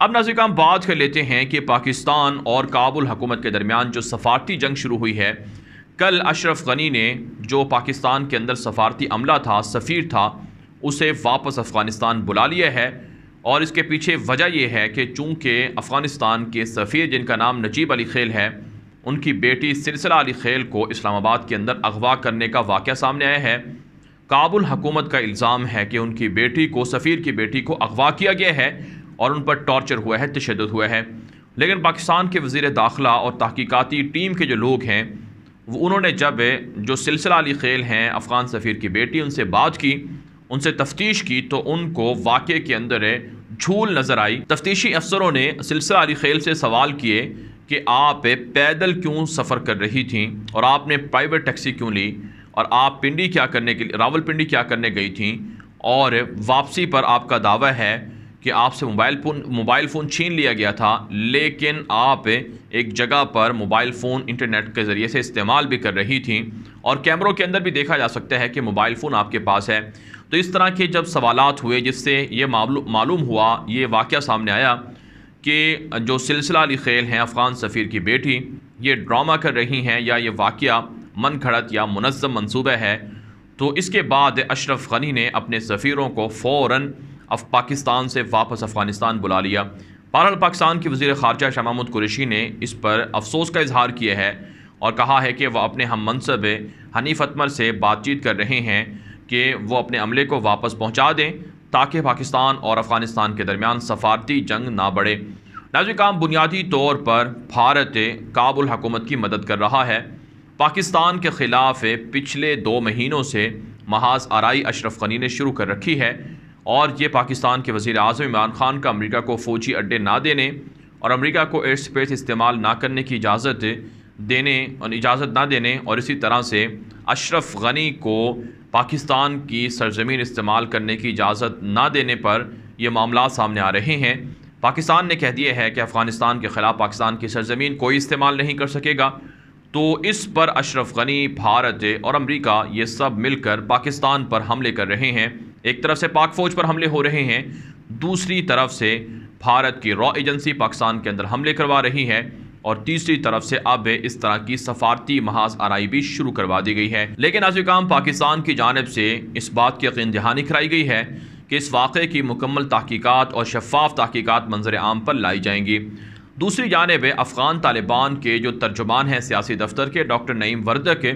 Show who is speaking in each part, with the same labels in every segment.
Speaker 1: اب ناظرین ہم بات کر لیتے ہیں کہ پاکستان اور کابل حکومت کے درمیان جو سفارتی جنگ شروع ہوئی ہے، کل اشرف غنی نے جو پاکستان کے اندر سفارتی عملہ تھا، سفیر تھا، اسے واپس افغانستان بلا لیا ہے۔ اور اس کے پیچھے وجہ یہ ہے کہ چونکہ افغانستان کے سفیر جن کا نام نجیب علی خیل ہے، ان کی بیٹی سلسلہ علی خیل کو اسلام آباد کے اندر اغوا کرنے کا واقعہ سامنے آیا ہے۔ کابل حکومت کا الزام ہے کہ ان کی بیٹی کو، سفیر کی بیٹی کو اغوا کیا گیا ہے اور ان پر ٹارچر ہوا ہے، تشدد ہوا ہے۔ لیکن پاکستان کے وزیر داخلہ اور تحقیقاتی ٹیم کے جو لوگ ہیں، انہوں نے جب جو سلسلہ علی خیل ہیں افغان سفیر کی بیٹی، ان سے بات کی، ان سے تفتیش کی، تو ان کو واقعے کے اندر جھول نظر آئی۔ تفتیشی افسروں نے سلسلہ علی خیل سے سوال کیے کہ آپ پیدل کیوں سفر کر رہی تھیں اور آپ نے پرائیویٹ ٹیکسی کیوں لی، اور آپ پنڈی کیا کرنے کے لیے، راول پنڈی کیا کرنے گئی تھیں، اور واپسی پر آپ کا دعویٰ ہے کہ آپ سے موبائل فون چھین لیا گیا تھا، لیکن آپ ایک جگہ پر موبائل فون انٹرنیٹ کے ذریعے سے استعمال بھی کر رہی تھیں، اور کیمروں کے اندر بھی دیکھا جا سکتا ہے کہ موبائل فون آپ کے پاس ہے۔ تو اس طرح کے جب سوالات ہوئے، جس سے یہ معلوم ہوا، یہ واقعہ سامنے آیا کہ جو سلسلہ علی خیل ہیں افغان سفیر کی بیٹی، یہ ڈرامہ کر رہی ہیں یا یہ واقعہ من گھڑت یا منظم منصوبہ ہے۔ تو اس کے بعد اشرف غنی نے اپنے سفیروں کو فوراً پاکستان سے واپس افغانستان بلا لیا۔ بہرحال پاکستان کی وزیر خارجہ شاہ محمود قریشی نے اس پر افسوس کا اظہار کیا ہے اور کہا ہے کہ وہ اپنے ہم منصب حنیف اتمر سے بات چیت کر رہے ہیں کہ وہ اپنے عملے کو واپس پہنچا دیں تاکہ پاکستان اور افغانستان کے درمیان سفارتی جنگ نہ بڑھے۔ ناظرین کرام، بنیادی طور پر بھارت کابل حکومت کی مدد کر رہا ہے۔ پاکستان کے خلاف پچھلے 2 مہینوں سے محاذ آرائی اشرف غنی نے شروع کر رکھی ہے، اور یہ پاکستان کے وزیر اعظم عمران خان کا امریکہ کو فوجی اڈے نہ دینے اور امریکہ کو ایئر اسپیس استعمال نہ کرنے کی اجازت نہ دینے، اور اسی طرح سے اشرف غنی کو پاکستان کی سرزمین استعمال کرنے کی اجازت نہ دینے پر یہ معاملات سامنے آ رہے ہیں۔ پاکستان نے کہہ دیا ہے کہ افغانستان کے خلاف پاکستان کی سرزمین کوئی استعمال نہیں کر سکے گا۔ تو اس پر اشرف غنی، بھارت اور امریکہ یہ سب مل کر پاکستان پر حملے کر رہے ہیں۔ ایک طرف سے پاک فوج پر حملے ہو رہے ہیں، دوسری طرف سے بھارت کی را ایجنسی پاکستان کے اندر حملے کروا رہی ہے، اور تیسری طرف سے اب اس طرح کی سفارتی محاذ آرائی بھی شروع کروا دی گئی ہے۔ لیکن ناظرین، پاکستان کی جانب سے اس بات کی یقین دہانی کرائی گئی ہے کہ اس واقعے کی مکمل تحقیقات اور شفاف تحقیقات منظر عام پر لائی جائیں گی۔ دوسری جانب افغان طالبان کے جو ترجمان ہیں سیاسی دفتر کے، ڈاکٹر نعیم وردک،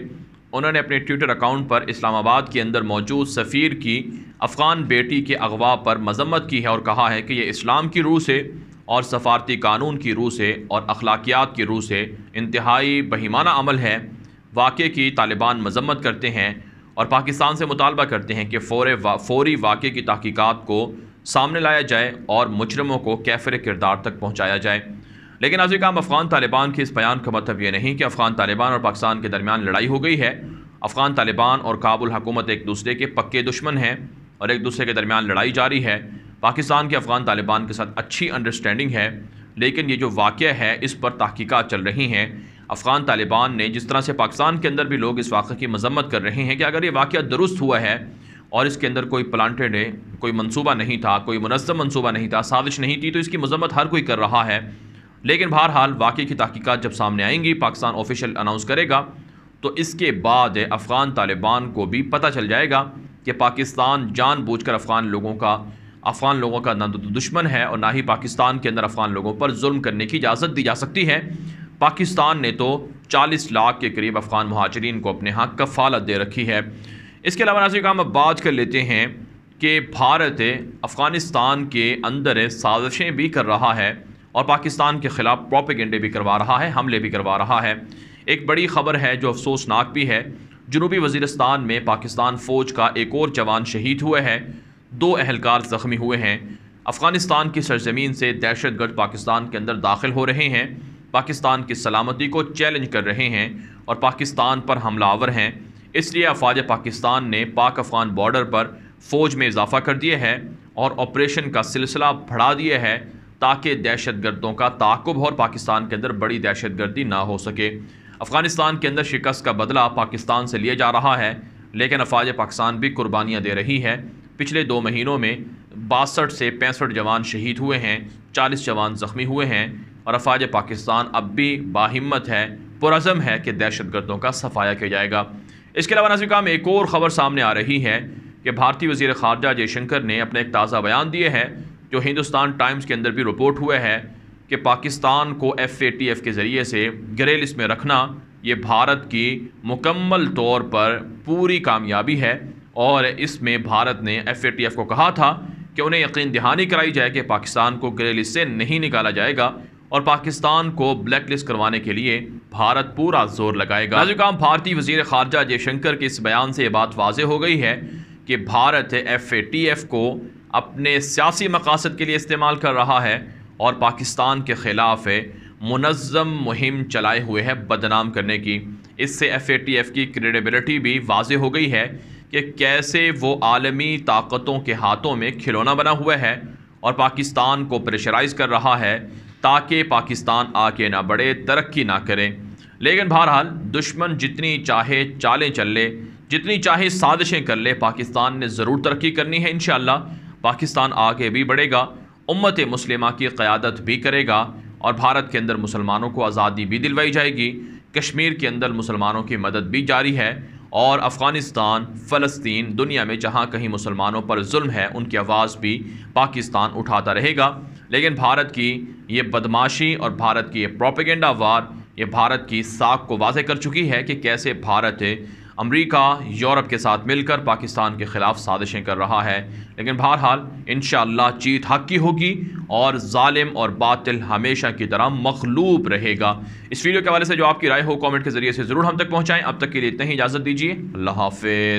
Speaker 1: انہوں نے اپنے ٹویٹر اکاؤنٹ پر اسلام آباد کے اندر موجود سفیر کی افغان بیٹی کے اغوا پر مذمت کی ہے اور کہا ہے کہ یہ اسلام کی روح سے اور سفارتی قانون کی روح سے اور اخلاقیات کی روح سے انتہائی بہیمانہ عمل ہے۔ واقعے کی طالبان مذمت کرتے ہیں اور پاکستان سے مطالبہ کرتے ہیں کہ فوری واقعے کی تحقیقات کو سامنے لایا جائے اور مجرموں کو کیفر کردار تک پہنچایا جائے۔ لیکن ناظرین، افغان طالبان کے اس بیان کا مطلب یہ نہیں کہ افغان طالبان اور پاکستان کے درمیان لڑائی ہو گئی ہے۔ افغان طالبان اور کابل حکومت ایک دوسرے کے پکے دشمن ہیں اور ایک دوسرے کے درمیان لڑائی جاری ہے۔ پاکستان کے افغان طالبان کے ساتھ اچھی انڈرسٹینڈنگ ہے، لیکن یہ جو واقعہ ہے اس پر تحقیقات چل رہی ہیں۔ افغان طالبان نے، جس طرح سے پاکستان کے اندر بھی لوگ اس واقعے کی مذمت کر رہے ہیں کہ اگر یہ واقعہ درست ہوا ہے اور اس کے اندر کوئی پلانٹڈ ہے، کوئی منصوبہ نہیں تھا، کوئی منظم منصوبہ نہیں تھا، سازش نہیں تھی، تو اس کی مذمت ہر کوئی کر رہا ہے۔ لیکن بہرحال واقعے کی تحقیقات جب سامنے آئیں گی، پاکستان آفیشیل اناؤنس کرے گا، تو اس کے بعد افغان طالبان کو بھی پتہ چل جائے گا کہ پاکستان جان بوجھ کر افغان لوگوں کا نہ دشمن ہے اور نہ ہی پاکستان کے اندر افغان لوگوں پر ظلم کرنے کی اجازت دی جا سکتی ہے۔ پاکستان نے تو 40 لاکھ کے قریب افغان مہاجرین کو اپنے ہاں کفالت دے رکھی ہے۔ اس کے علاوہ ناظرین، ہم اب بات کر لیتے ہیں کہ بھارت افغانستان کے اندر سازشیں بھی کر رہا ہے اور پاکستان کے خلاف پروپیگنڈے بھی کروا رہا ہے، حملے بھی کروا رہا ہے۔ ایک بڑی خبر ہے جو افسوسناک بھی ہے، جنوبی وزیرستان میں پاکستان فوج کا ایک اور جوان شہید ہوئے ہے، 2 اہلکار زخمی ہوئے ہیں۔ افغانستان کی سرزمین سے دہشت گرد پاکستان کے اندر داخل ہو رہے ہیں، پاکستان کی سلامتی کو چیلنج کر رہے ہیں اور پاکستان پر حملہ آور ہیں۔ اس لیے افواج پاکستان نے پاک افغان بارڈر پر فوج میں اضافہ کر دیا ہے اور آپریشن کا سلسلہ بڑھا دیا ہے تاکہ دہشت گردوں کا تعاقب ہو اور پاکستان کے اندر بڑی دہشت گردی نہ ہو سکے۔ افغانستان کے اندر شکست کا بدلہ پاکستان سے لیا جا رہا ہے، لیکن افواج پاکستان بھی قربانیاں دے رہی ہے۔ پچھلے 2 مہینوں میں 62 سے 65 جوان شہید ہوئے ہیں، 40 جوان زخمی ہوئے ہیں، اور افواج پاکستان اب بھی باہمت ہے، پرعزم ہے کہ دہشت گردوں کا صفایا کیا جائے گا۔ اس کے علاوہ ناظرین کرام ایک اور خبر سامنے آ رہی ہے کہ بھارتی وزیر خارجہ جے شنکر نے اپنے ایک تازہ بیان دیے ہے، جو ہندوستان ٹائمز کے اندر بھی رپورٹ ہوا ہے کہ پاکستان کو FATF کے ذریعے سے گرے لسٹ میں رکھنا یہ بھارت کی مکمل طور پر پوری کامیابی ہے، اور اس میں بھارت نے FATF کو کہا تھا کہ انہیں یقین دہانی کرائی جائے کہ پاکستان کو گرے لسٹ سے نہیں نکالا جائے گا، اور پاکستان کو بلیک لسٹ کروانے کے لیے بھارت پورا زور لگائے گا۔ ناظرین کرام بھارتی وزیر خارجہ جے شنکر کے اس بیان سے یہ بات واضح ہو گئی ہے کہ بھارت FATF کو اپنے سیاسی مقاصد کے لیے استعمال کر رہا ہے اور پاکستان کے خلاف منظم مہم چلائے ہوئے ہے بدنام کرنے کی۔ اس سے FATF کی کریڈیبلٹی بھی واضح ہو گئی ہے کہ کیسے وہ عالمی طاقتوں کے ہاتھوں میں کھلونا بنا ہوا ہے اور پاکستان کو پریشرائز کر رہا ہے تاکہ پاکستان آگے نہ بڑھے، ترقی نہ کرے۔ لیکن بہرحال دشمن جتنی چاہے چالیں چل لے، جتنی چاہے سازشیں کر لے، پاکستان نے ضرور ترقی کرنی ہے انشاءاللہ۔ پاکستان آگے بھی بڑھے گا، امت مسلمہ کی قیادت بھی کرے گا، اور بھارت کے اندر مسلمانوں کو آزادی بھی دلوائی جائے گی، کشمیر کے اندر مسلمانوں کی مدد بھی جاری ہے، اور افغانستان، فلسطین، دنیا میں جہاں کہیں مسلمانوں پر ظلم ہے ان کی آواز بھی پاکستان اٹھاتا رہے گا۔ لیکن بھارت کی یہ بدماشی اور بھارت کی یہ پروپیگنڈا وار یہ بھارت کی ساکھ کو واضح کر چکی ہے کہ کیسے بھارت امریکہ، یورپ کے ساتھ مل کر پاکستان کے خلاف سازشیں کر رہا ہے۔ لیکن بہرحال انشاءاللہ جیت حق کی ہوگی اور ظالم اور باطل ہمیشہ کی طرح مغلوب رہے گا۔ اس ویڈیو کے حوالے سے جو آپ کی رائے ہو کامنٹ کے ذریعے سے ضرور ہم تک پہنچائیں۔ اب تک کے لیے اتنا ہی، اجازت دیجیے، اللہ حافظ۔